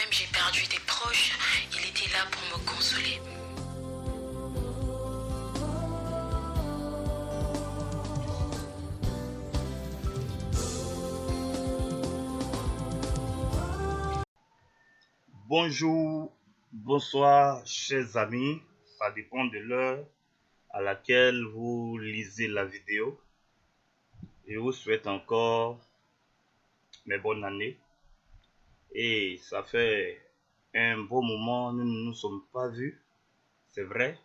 moi-même j'ai perdu des proches, il était là pour me consoler. Bonjour, bonsoir, chers amis. Ça dépend de l'heure à laquelle vous lisez la vidéo. Je vous souhaite encore mes bonnes années. Et ça fait un bon moment, nous ne nous sommes pas vus. C'est vrai.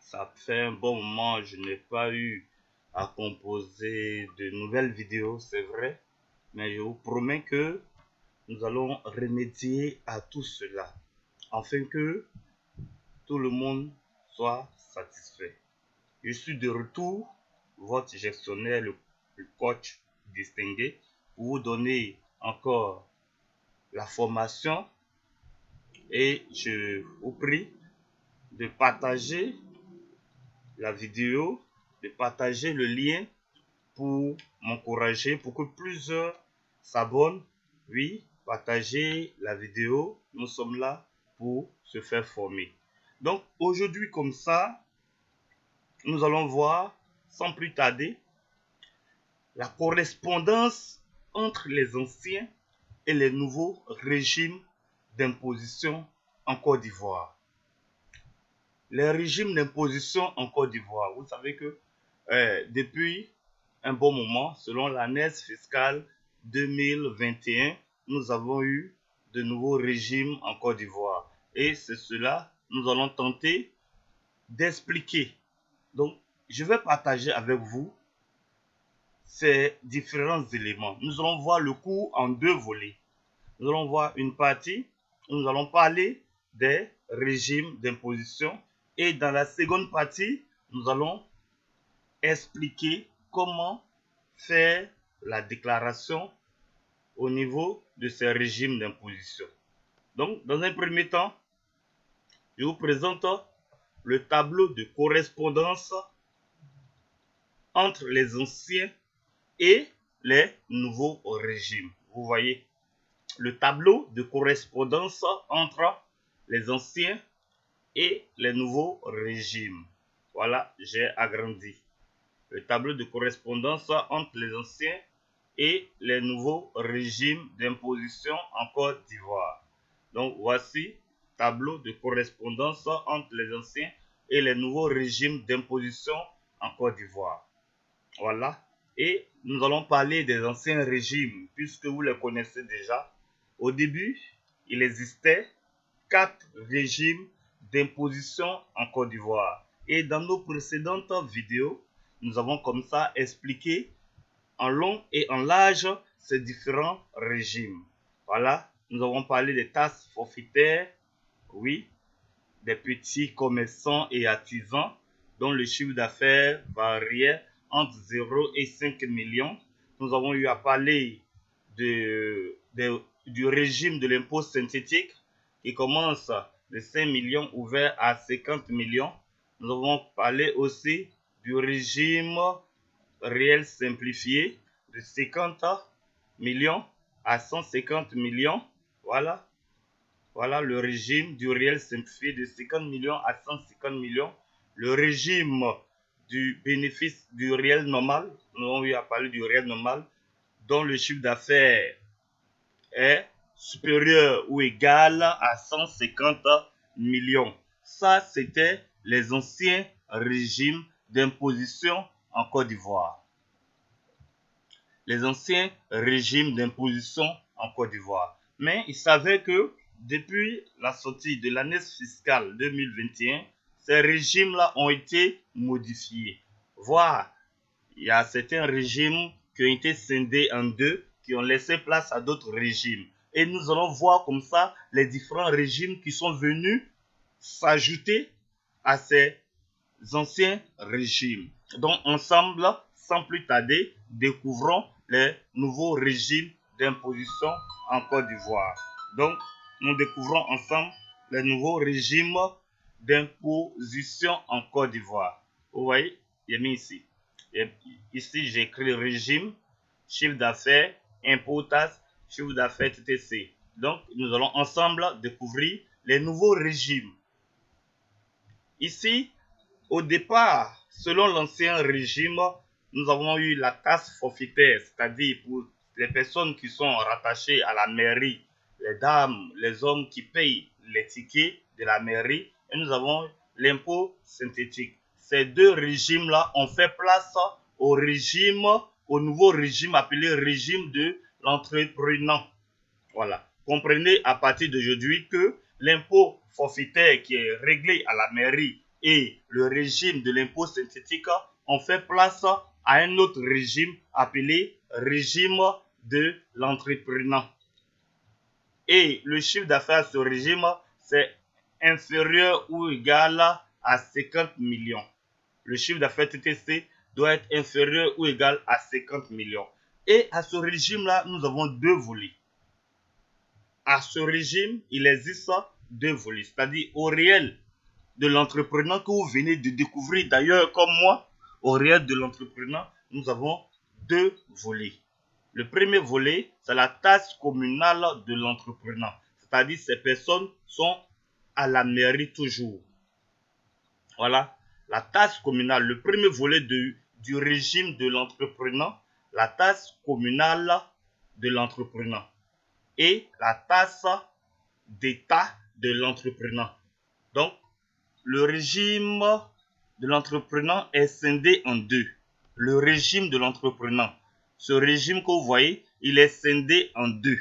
Ça fait un bon moment, je n'ai pas eu à composer de nouvelles vidéos, c'est vrai. Mais je vous promets que nous allons remédier à tout cela, afin que tout le monde soit satisfait. Je suis de retour, votre gestionnaire, le coach distingué, pour vous donner encore la formation et je vous prie de partager la vidéo, de partager le lien pour m'encourager, pour que plusieurs s'abonnent. Oui, partagez la vidéo, nous sommes là pour se faire former. Donc aujourd'hui comme ça, nous allons voir sans plus tarder la correspondance entre les anciens et les nouveaux régimes d'imposition en Côte d'Ivoire. Les régimes d'imposition en Côte d'Ivoire, vous savez que depuis un bon moment, selon l'année fiscale 2021, nous avons eu de nouveaux régimes en Côte d'Ivoire. Et c'est cela, nous allons tenter d'expliquer. Donc, je vais partager avec vous ces différents éléments. Nous allons voir le cours en deux volets. Nous allons voir une partie où nous allons parler des régimes d'imposition et dans la seconde partie, nous allons expliquer comment faire la déclaration au niveau de ces régimes d'imposition. Donc, dans un premier temps, je vous présente le tableau de correspondance entre les anciens et les nouveaux régimes. Vous voyez, le tableau de correspondance entre les anciens et les nouveaux régimes. Voilà, j'ai agrandi. Le tableau de correspondance entre les anciens et les nouveaux régimes d'imposition en Côte d'Ivoire. Donc, voici tableau de correspondance entre les anciens et les nouveaux régimes d'imposition en Côte d'Ivoire. Voilà. Et nous allons parler des anciens régimes, puisque vous les connaissez déjà. Au début, il existait 4 régimes d'imposition en Côte d'Ivoire. Et dans nos précédentes vidéos, nous avons comme ça expliqué en long et en large ces différents régimes. Voilà, nous avons parlé des taxes forfaitaires, oui, des petits commerçants et artisans dont le chiffre d'affaires variait entre 0 et 5 millions. Nous avons eu à parler du régime de l'impôt synthétique qui commence de 5 millions ouvert à 50 millions. Nous avons parlé aussi du régime réel simplifié de 50 millions à 150 millions. Voilà. Voilà le régime du réel simplifié de 50 millions à 150 millions. Le régime du bénéfice du réel normal, nous avons eu à parler du réel normal, dont le chiffre d'affaires est supérieur ou égal à 150 millions. Ça, c'était les anciens régimes d'imposition en Côte d'Ivoire. Les anciens régimes d'imposition en Côte d'Ivoire. Mais il savait que depuis la sortie de l'année fiscale 2021, ces régimes-là ont été modifiés. Voire, il y a certains régimes qui ont été scindés en deux, qui ont laissé place à d'autres régimes. Et nous allons voir comme ça les différents régimes qui sont venus s'ajouter à ces anciens régimes. Donc ensemble, sans plus tarder, découvrons les nouveaux régimes d'imposition en Côte d'Ivoire. Donc, nous découvrons ensemble les nouveaux régimes d'imposition en Côte d'Ivoire. Vous voyez, j'ai mis ici. Et ici, j'écris régime, chiffre d'affaires, impôt, taxe, chiffre d'affaires, TTC. Donc, nous allons ensemble découvrir les nouveaux régimes. Ici, au départ, selon l'ancien régime, nous avons eu la taxe forfaitaire, c'est-à-dire pour les personnes qui sont rattachées à la mairie, les dames, les hommes qui payent les tickets de la mairie, et nous avons l'impôt synthétique. Ces deux régimes-là ont fait place au nouveau régime appelé régime de l'entrepreneur. Voilà. Comprenez à partir d'aujourd'hui que l'impôt forfaitaire qui est réglé à la mairie et le régime de l'impôt synthétique ont fait place à un autre régime appelé régime de l'entrepreneur. Et le chiffre d'affaires de ce régime, c'est inférieur ou égal à 50 millions. Le chiffre d'affaires TTC doit être inférieur ou égal à 50 millions. Et à ce régime-là, nous avons deux volets. À ce régime, il existe deux volets, c'est-à-dire au réel de l'entrepreneur que vous venez de découvrir d'ailleurs comme moi. Au réel de l'entrepreneur, nous avons deux volets. Le premier volet, c'est la taxe communale de l'entrepreneur, c'est-à-dire ces personnes sont à la mairie toujours. Voilà, la taxe communale, le premier volet du régime de l'entrepreneur, la taxe communale de l'entrepreneur et la taxe d'État de l'entrepreneur. Donc, le régime de l'entrepreneur est scindé en deux. Le régime de l'entrepreneur, ce régime que vous voyez, il est scindé en deux.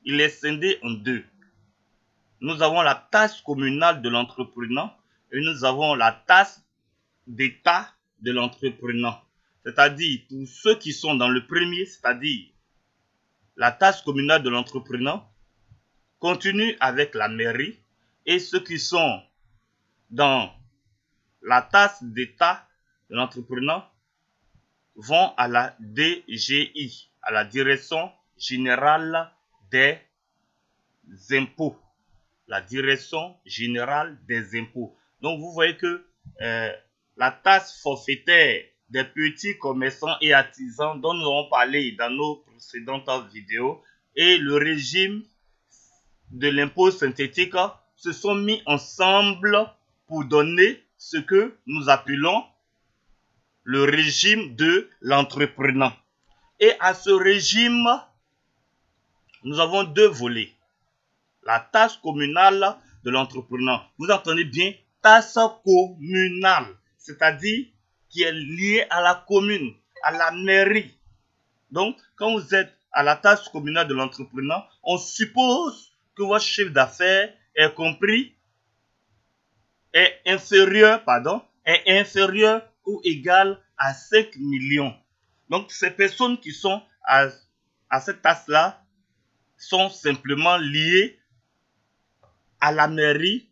Il est scindé en deux. Nous avons la taxe communale de l'entrepreneur et nous avons la taxe d'État de l'entrepreneur. C'est-à-dire, pour ceux qui sont dans le premier, c'est-à-dire la taxe communale de l'entrepreneur, continue avec la mairie, et ceux qui sont dans la taxe d'État de l'entrepreneur vont à la DGI, à la Direction Générale des Impôts. La Direction Générale des Impôts. Donc vous voyez que la taxe forfaitaire des petits commerçants et artisans dont nous avons parlé dans nos précédentes vidéos et le régime de l'impôt synthétique se sont mis ensemble pour donner ce que nous appelons le régime de l'entrepreneur. Et à ce régime, nous avons deux volets. La taxe communale de l'entrepreneur. Vous entendez bien, taxe communale, c'est-à-dire qui est liée à la commune, à la mairie. Donc, quand vous êtes à la taxe communale de l'entrepreneur, on suppose que votre chiffre d'affaires est inférieur ou égal à 5 millions. Donc, ces personnes qui sont à cette taxe-là sont simplement liées à la mairie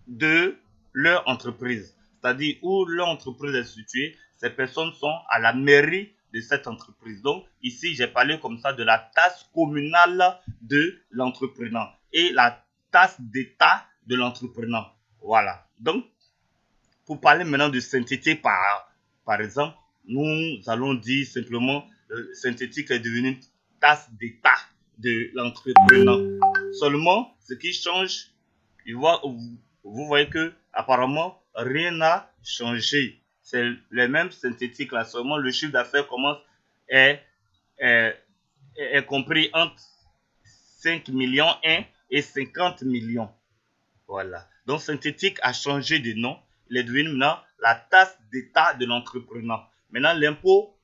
de leur entreprise. C'est-à-dire où leur entreprise est située, ces personnes sont à la mairie de cette entreprise. Donc, ici, j'ai parlé comme ça de la taxe communale de l'entrepreneur et la taxe d'État de l'entrepreneur. Voilà. Donc, pour parler maintenant de synthétique, par exemple, nous allons dire simplement synthétique est devenu une taxe d'État de l'entrepreneur. Seulement, ce qui change, vous voyez que apparemment rien n'a changé. C'est les mêmes synthétiques là, seulement le chiffre d'affaires est compris entre 5 millions 1 et 50 millions. Voilà. Donc synthétique a changé de nom. Il est devenu maintenant la taxe d'État de l'entrepreneur. Maintenant l'impôt,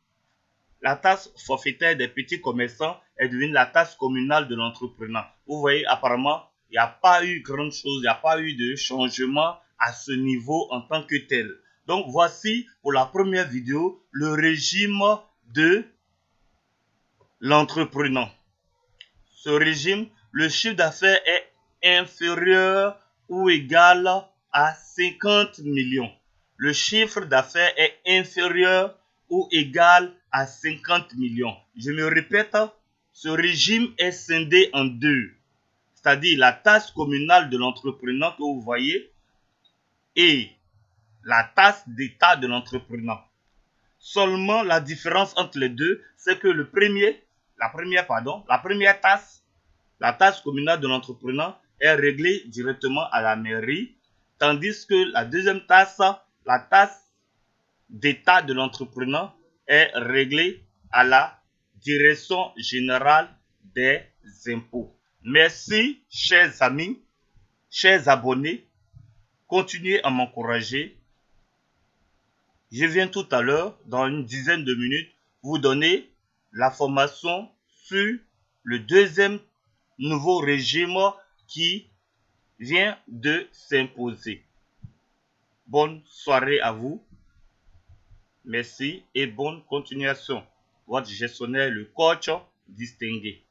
la taxe forfaitaire des petits commerçants est devenue la taxe communale de l'entrepreneur. Vous voyez, apparemment, il n'y a pas eu grand chose, il n'y a pas eu de changement à ce niveau en tant que tel. Donc, voici pour la première vidéo le régime de l'entrepreneur. Ce régime, le chiffre d'affaires est inférieur ou égal à 50 millions. Le chiffre d'affaires est inférieur ou égal à 50 millions. Je me répète, ce régime est scindé en deux. C'est-à-dire la taxe communale de l'entrepreneur que vous voyez et la taxe d'État de l'entrepreneur. Seulement la différence entre les deux, c'est que la première taxe La taxe communale de l'entrepreneur est réglée directement à la mairie, tandis que la deuxième taxe, la taxe d'État de l'entrepreneur, est réglée à la Direction générale des impôts. Merci, chers amis, chers abonnés. Continuez à m'encourager. Je viens tout à l'heure, dans une dizaine de minutes, vous donner la formation sur le deuxième nouveau régime qui vient de s'imposer. Bonne soirée à vous. Merci et bonne continuation. Votre gestionnaire, le coach distingué.